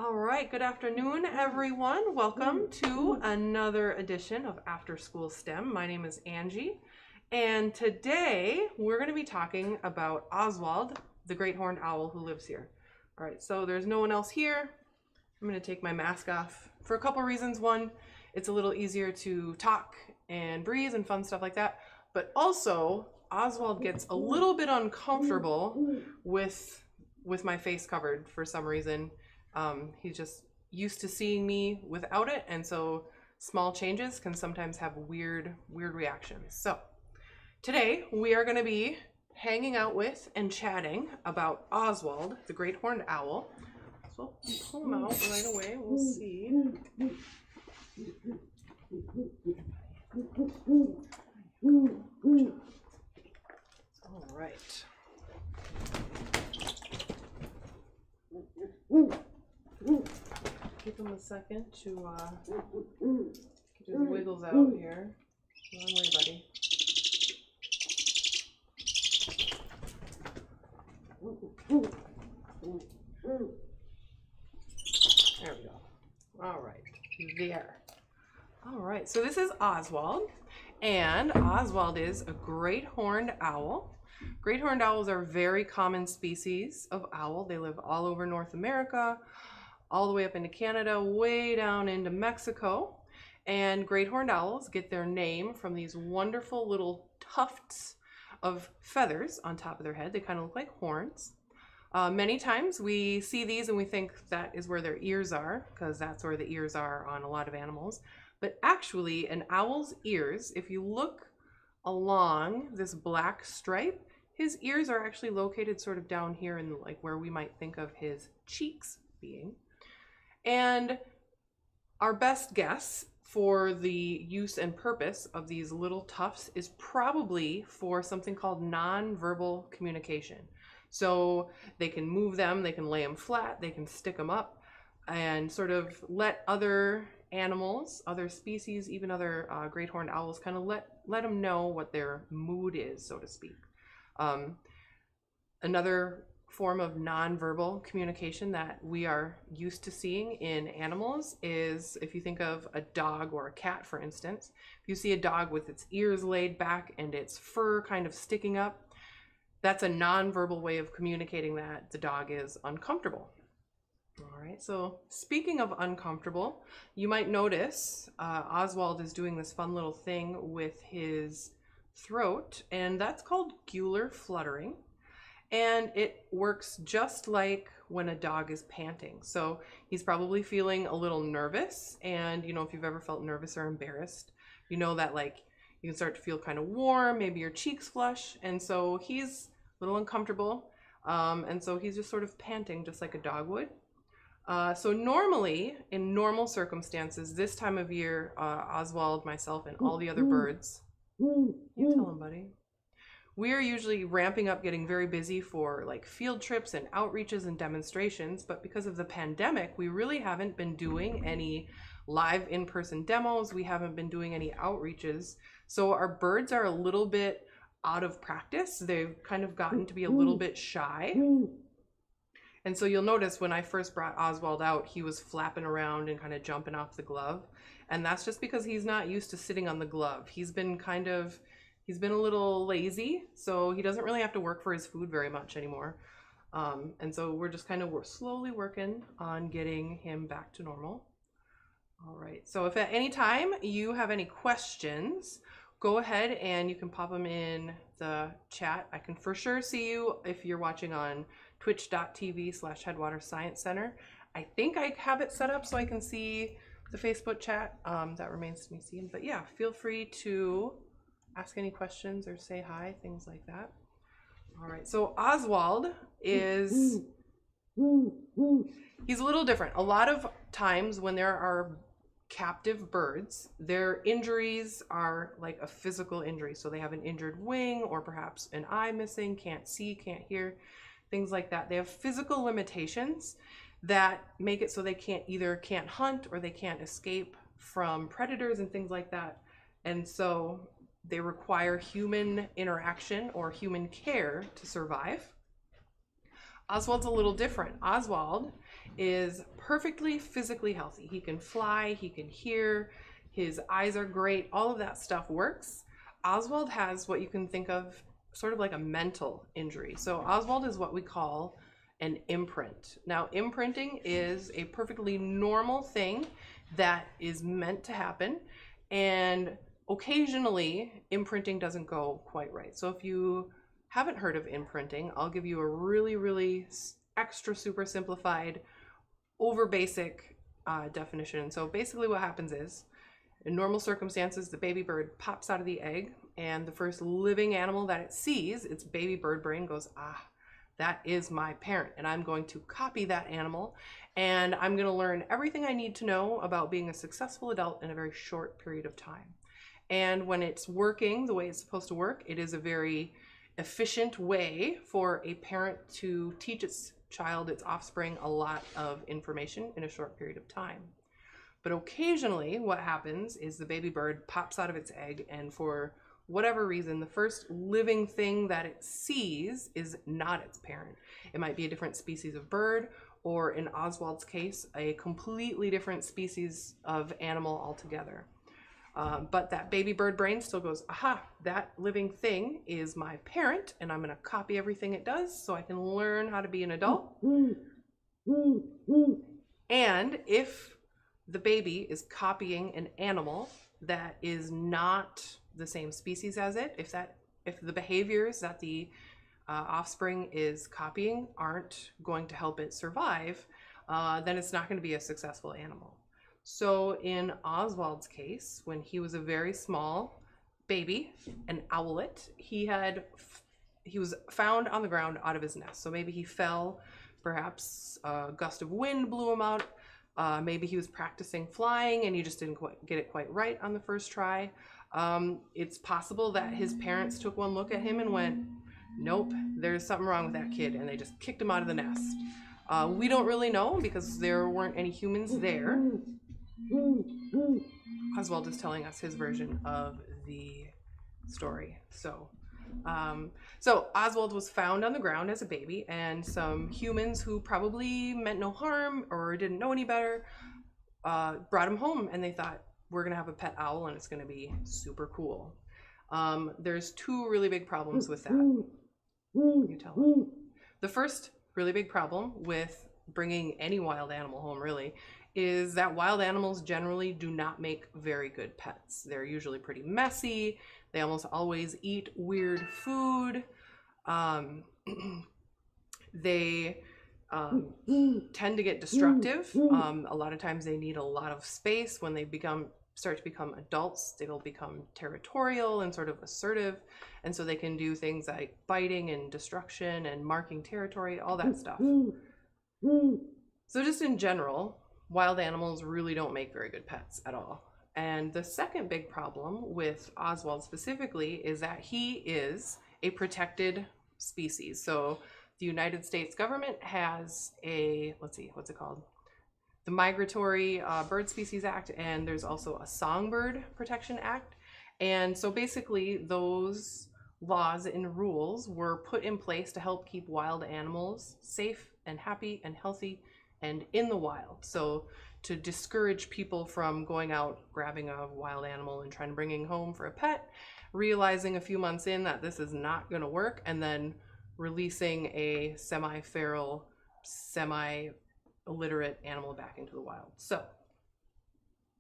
All right, good afternoon, everyone. Welcome to another edition of After School STEM. My name is Angie, and today we're going to be talking about Oswald, the great horned owl who lives here. All right, so there's no one else here. I'm going to take my mask off for a couple reasons. One, it's a little easier to talk and breathe and fun stuff like that, but also Oswald gets a little bit uncomfortable with my face covered for some reason. He's just used to seeing me without it, and so small changes can sometimes have weird reactions. So today we are going to be hanging out with and chatting about Oswald, the great horned owl. So we'll pull him out right away. We'll see. All right. Give him a second to get his wiggles out here. Long way, buddy. There we go. All right, there. All right, so this is Oswald, and Oswald is a great horned owl. Great horned owls are a very common species of owl. They live all over North America, all the way up into Canada, way down into Mexico. And great horned owls get their name from these wonderful little tufts of feathers on top of their head. They kind of look like horns. Many times we see these and we think that is where their ears are, because that's where the ears are on a lot of animals. But actually, an owl's ears, if you look along this black stripe, his ears are actually located sort of down here in like where we might think of his cheeks being. And our best guess for the use and purpose of these little tufts is probably for something called non-verbal communication. So they can move them, they can lay them flat, they can stick them up and sort of let other animals, other species, even other great horned owls kind of let them know what their mood is, so to speak. Another form of nonverbal communication that we are used to seeing in animals is if you think of a dog or a cat, for instance. If you see a dog with its ears laid back and its fur kind of sticking up, that's a nonverbal way of communicating that the dog is uncomfortable. All right, so speaking of uncomfortable, you might notice Oswald is doing this fun little thing with his throat, and that's called gular fluttering. And it works just like when a dog is panting. So he's probably feeling a little nervous. And you know, if you've ever felt nervous or embarrassed, you know that like you can start to feel kind of warm, maybe your cheeks flush. And so he's a little uncomfortable. And so he's just sort of panting just like a dog would. So normally, in normal circumstances, this time of year, Oswald, myself, and all the other birds, you tell him, buddy. We are usually ramping up, getting very busy for like field trips and outreaches and demonstrations, but because of the pandemic, we really haven't been doing any live in-person demos. We haven't been doing any outreaches. So our birds are a little bit out of practice. They've kind of gotten to be a little bit shy. And so you'll notice when I first brought Oswald out, he was flapping around and kind of jumping off the glove. And that's just because he's not used to sitting on the glove. He's been a little lazy, so he doesn't really have to work for his food very much anymore. And so we're just we're slowly working on getting him back to normal. All right, so if at any time you have any questions, go ahead and you can pop them in the chat. I can for sure see you if you're watching on twitch.tv/Headwaters Science Center. I think I have it set up so I can see the Facebook chat. That remains to be seen. But yeah, feel free to ask any questions or say hi, things like that. All right, so Oswald is, he's a little different. A lot of times when there are captive birds, their injuries are like a physical injury. So they have an injured wing or perhaps an eye missing, can't see, can't hear, things like that. They have physical limitations that make it so they can't hunt or they can't escape from predators and things like that. And so they require human interaction or human care to survive. Oswald's a little different. Oswald is perfectly physically healthy. He can fly, he can hear, his eyes are great, all of that stuff works. Oswald has what you can think of sort of like a mental injury. So Oswald is what we call an imprint. Now, imprinting is a perfectly normal thing that is meant to happen, and occasionally imprinting doesn't go quite right. So if you haven't heard of imprinting, I'll give you a really extra super simplified, over basic definition. So basically what happens is, in normal circumstances, the baby bird pops out of the egg, and the first living animal that it sees, its baby bird brain goes, ah, that is my parent, and I'm going to copy that animal, and I'm going to learn everything I need to know about being a successful adult in a very short period of time. And when it's working the way it's supposed to work, it is a very efficient way for a parent to teach its child, its offspring, a lot of information in a short period of time. But occasionally what happens is the baby bird pops out of its egg, and for whatever reason, the first living thing that it sees is not its parent. It might be a different species of bird, or in Oswald's case, a completely different species of animal altogether. But that baby bird brain still goes, aha, that living thing is my parent, and I'm going to copy everything it does so I can learn how to be an adult. And if the baby is copying an animal that is not the same species as it, if the behaviors that the offspring is copying aren't going to help it survive, then it's not going to be a successful animal. So in Oswald's case, when he was a very small baby, an owlet, he was found on the ground out of his nest. So maybe he fell, perhaps a gust of wind blew him out. Maybe he was practicing flying and he just didn't get it quite right on the first try. It's possible that his parents took one look at him and went, nope, there's something wrong with that kid, and they just kicked him out of the nest. We don't really know because there weren't any humans there. Oswald is telling us his version of the story. So Oswald was found on the ground as a baby, and some humans who probably meant no harm or didn't know any better brought him home, and they thought, we're gonna have a pet owl and it's gonna be super cool. There's two really big problems with that. You tell them. The first really big problem with bringing any wild animal home, really, is that wild animals generally do not make very good pets. They're usually pretty messy. They almost always eat weird food. They tend to get destructive. A lot of times they need a lot of space. When they start to become adults, they'll become territorial and sort of assertive, and so they can do things like biting and destruction and marking territory, all that stuff. So just in general, wild animals really don't make very good pets at all. And the second big problem with Oswald specifically is that he is a protected species. So the United States government has a, let's see, what's it called? The Migratory Bird Species Act, and there's also a Songbird Protection Act. And so basically those laws and rules were put in place to help keep wild animals safe and happy and healthy and in the wild. So to discourage people from going out, grabbing a wild animal and trying to bring it home for a pet, realizing a few months in that this is not going to work, and then releasing a semi-feral, semi-illiterate animal back into the wild. So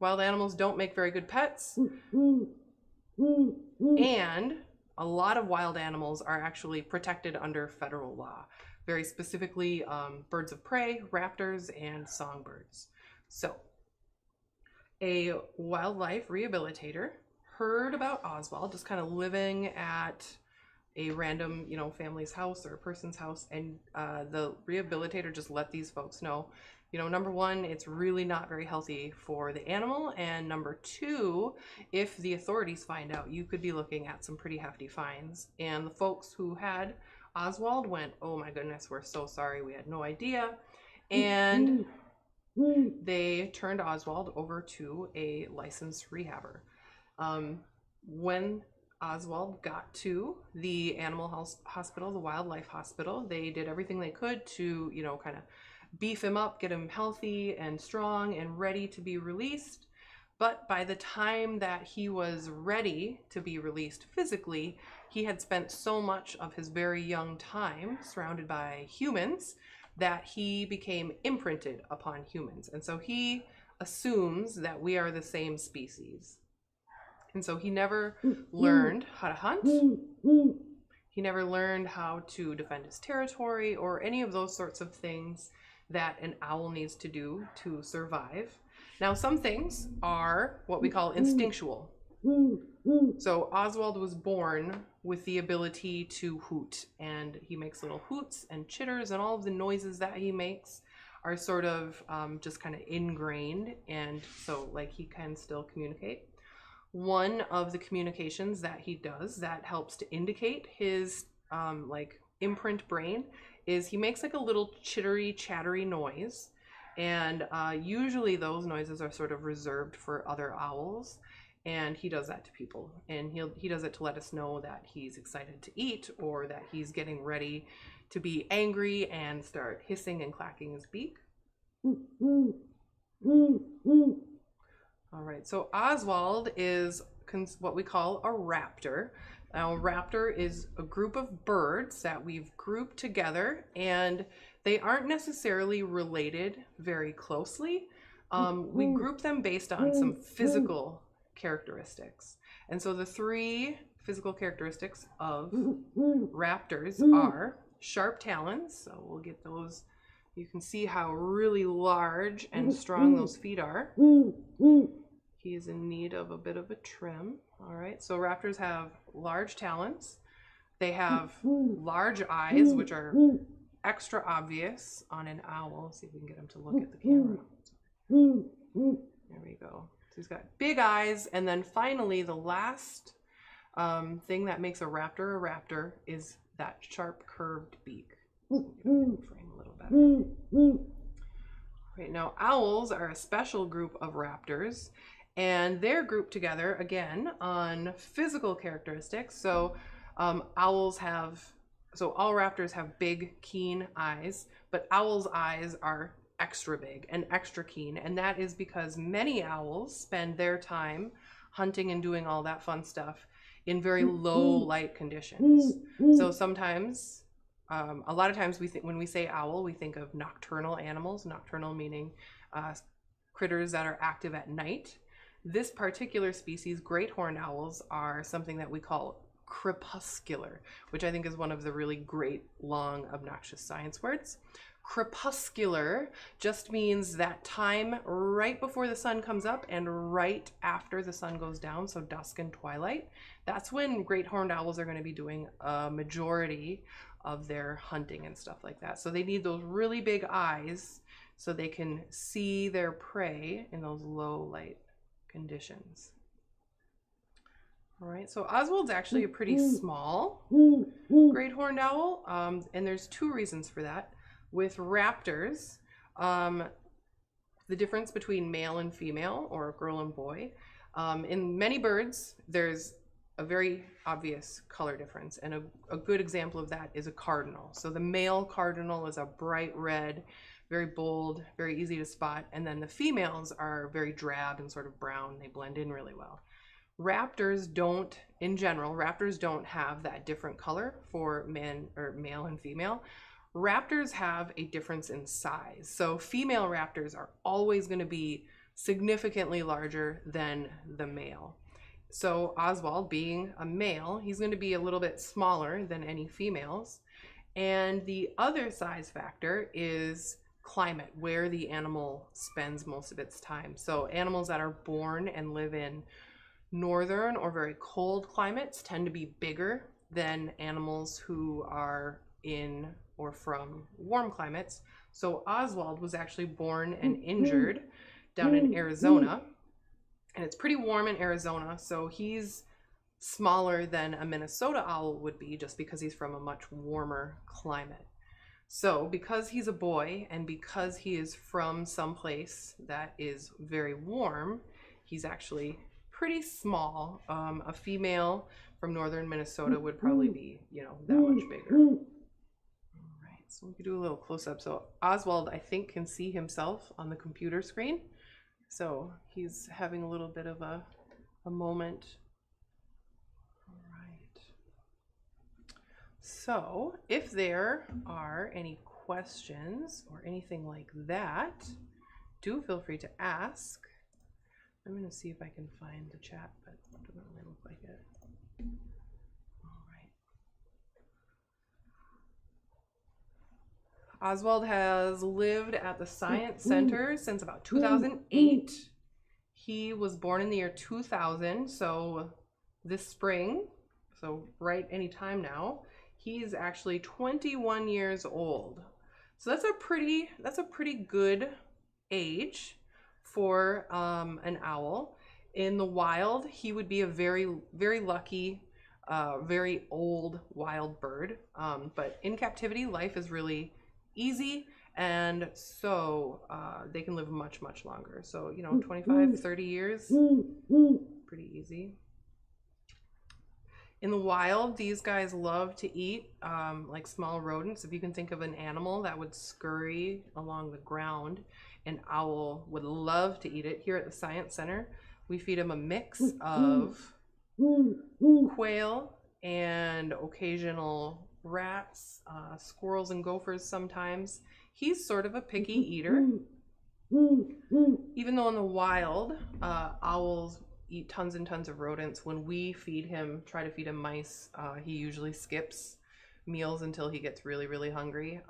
wild animals don't make very good pets, and a lot of wild animals are actually protected under federal law, very specifically birds of prey, raptors, and songbirds. So a wildlife rehabilitator heard about Oswald just kind of living at a random, family's house or a person's house, and the rehabilitator just let these folks know, number one, it's really not very healthy for the animal, and number two, if the authorities find out, you could be looking at some pretty hefty fines. And the folks who had Oswald went, oh my goodness, we're so sorry, we had no idea, and they turned Oswald over to a licensed rehabber. When Oswald got to the hospital, the wildlife hospital. They did everything they could to, you know, kind of beef him up, get him healthy and strong and ready to be released. But by the time that he was ready to be released physically, he had spent so much of his very young time surrounded by humans that he became imprinted upon humans. And so he assumes that we are the same species. And so he never learned how to hunt. He never learned how to defend his territory or any of those sorts of things that an owl needs to do to survive. Now, some things are what we call instinctual. So Oswald was born with the ability to hoot, and he makes little hoots and chitters, and all of the noises that he makes are sort of just kind of ingrained, and so like he can still communicate. One of the communications that he does that helps to indicate his like imprint brain is he makes like a little chittery, chattery noise. And usually those noises are sort of reserved for other owls, and he does that to people. And he does it to let us know that he's excited to eat or that he's getting ready to be angry and start hissing and clacking his beak. All right, so Oswald is what we call a raptor. Now, a raptor is a group of birds that we've grouped together, and they aren't necessarily related very closely. We group them based on some physical characteristics. And so the three physical characteristics of raptors are sharp talons. So we'll get those. You can see how really large and strong those feet are. He is in need of a bit of a trim. All right, so raptors have large talons. They have large eyes, which are extra obvious on an owl. Let's see if we can get him to look at the camera. There we go. So he's got big eyes, and then finally the last thing that makes a raptor is that sharp curved beak. So we'll get the frame a little better. Right, now owls are a special group of raptors, and they're grouped together again on physical characteristics. So all raptors have big, keen eyes, but owls' eyes are extra big and extra keen. And that is because many owls spend their time hunting and doing all that fun stuff in very low light conditions. So sometimes, a lot of times when we say owl, we think of nocturnal animals, nocturnal meaning critters that are active at night. This particular species, great horned owls, are something that we call crepuscular, which I think is one of the really great, long, obnoxious science words. Crepuscular just means that time right before the sun comes up and right after the sun goes down, so dusk and twilight. That's when great horned owls are going to be doing a majority of their hunting and stuff like that. So they need those really big eyes so they can see their prey in those low light conditions. All right, so Oswald's actually a pretty small great horned owl, and there's two reasons for that. With raptors, the difference between male and female, or girl and boy, in many birds, there's a very obvious color difference, and a good example of that is a cardinal. So the male cardinal is a bright red, very bold, very easy to spot, and then the females are very drab and sort of brown. They blend in really well. Raptors don't, in general, raptors don't have that different color for male and female. Raptors have a difference in size. So female raptors are always going to be significantly larger than the male. So Oswald, being a male, he's going to be a little bit smaller than any females. And the other size factor is climate, where the animal spends most of its time. So animals that are born and live in northern or very cold climates tend to be bigger than animals who are in or from warm climates. So Oswald was actually born and injured down in Arizona, and it's pretty warm in Arizona, so he's smaller than a Minnesota owl would be just because he's from a much warmer climate. So because he's a boy and because he is from someplace that is very warm, he's actually pretty small. A female from northern Minnesota would probably be, you know, that much bigger. All right, so we could do a little close-up. So Oswald, I think, can see himself on the computer screen. So he's having a little bit of a moment. All right. So if there are any questions or anything like that, do feel free to ask. I'm going to see if I can find the chat, but it doesn't really look like it. All right. Oswald has lived at the Science Center since about 2008. He was born in the year 2000, so this spring, so right any time now, he's actually 21 years old. So that's a pretty good age for an owl. In the wild, he would be a very, very lucky, very old wild bird. But in captivity, life is really easy, and so they can live much, much longer. So, you know, 25, 30 years, pretty easy. In the wild, these guys love to eat like small rodents. If you can think of an animal that would scurry along the ground, an owl would love to eat it. Here at the Science Center, we feed him a mix of quail and occasional rats, squirrels and gophers sometimes. He's sort of a picky eater. Even though in the wild, owls eat tons and tons of rodents, when we feed him, try to feed him mice, he usually skips meals until he gets really, really hungry.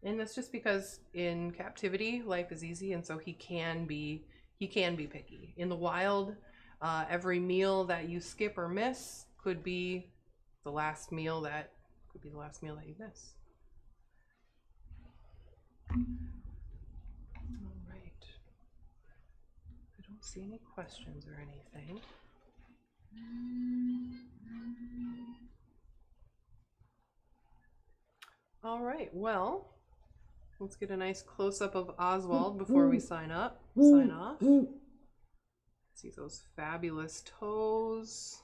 And that's just because in captivity, life is easy, and so he can be picky. In the wild, every meal that you skip or miss could be the last meal that you miss. All right. I don't see any questions or anything. All right. Well, let's get a nice close-up of Oswald before we sign off. See those fabulous toes,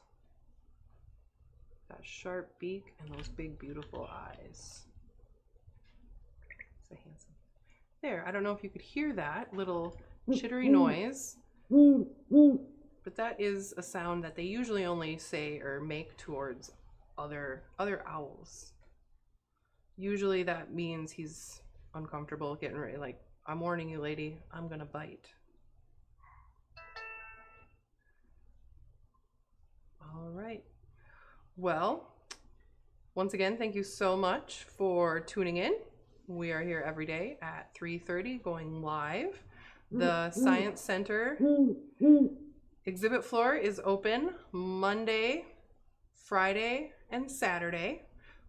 that sharp beak, and those big, beautiful eyes. So handsome. There, I don't know if you could hear that little chittery noise, but that is a sound that they usually only say or make towards other owls. Usually that means he's uncomfortable, getting ready, like, I'm warning you, lady, I'm gonna bite. All right. Well, once again, thank you so much for tuning in. We are here every day at 3:30 going live. The Science Center exhibit floor is open Monday, Friday, and Saturday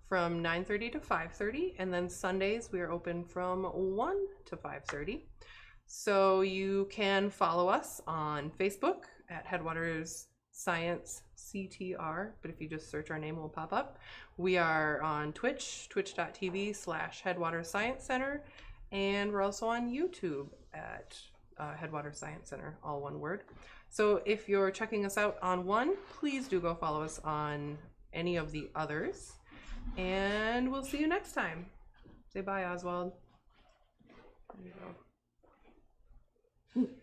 from 9:30 to 5:30, and then Sundays we are open from 1 to 5:30. So you can follow us on Facebook at Headwaters Science CTR, but if you just search our name, it will pop up. We are on Twitch, twitch.tv/Headwaters Science Center, and we're also on YouTube at Headwaters Science Center, all one word. So if you're checking us out on one, please do go follow us on any of the others, and we'll see you next time. Say bye, Oswald. There you go.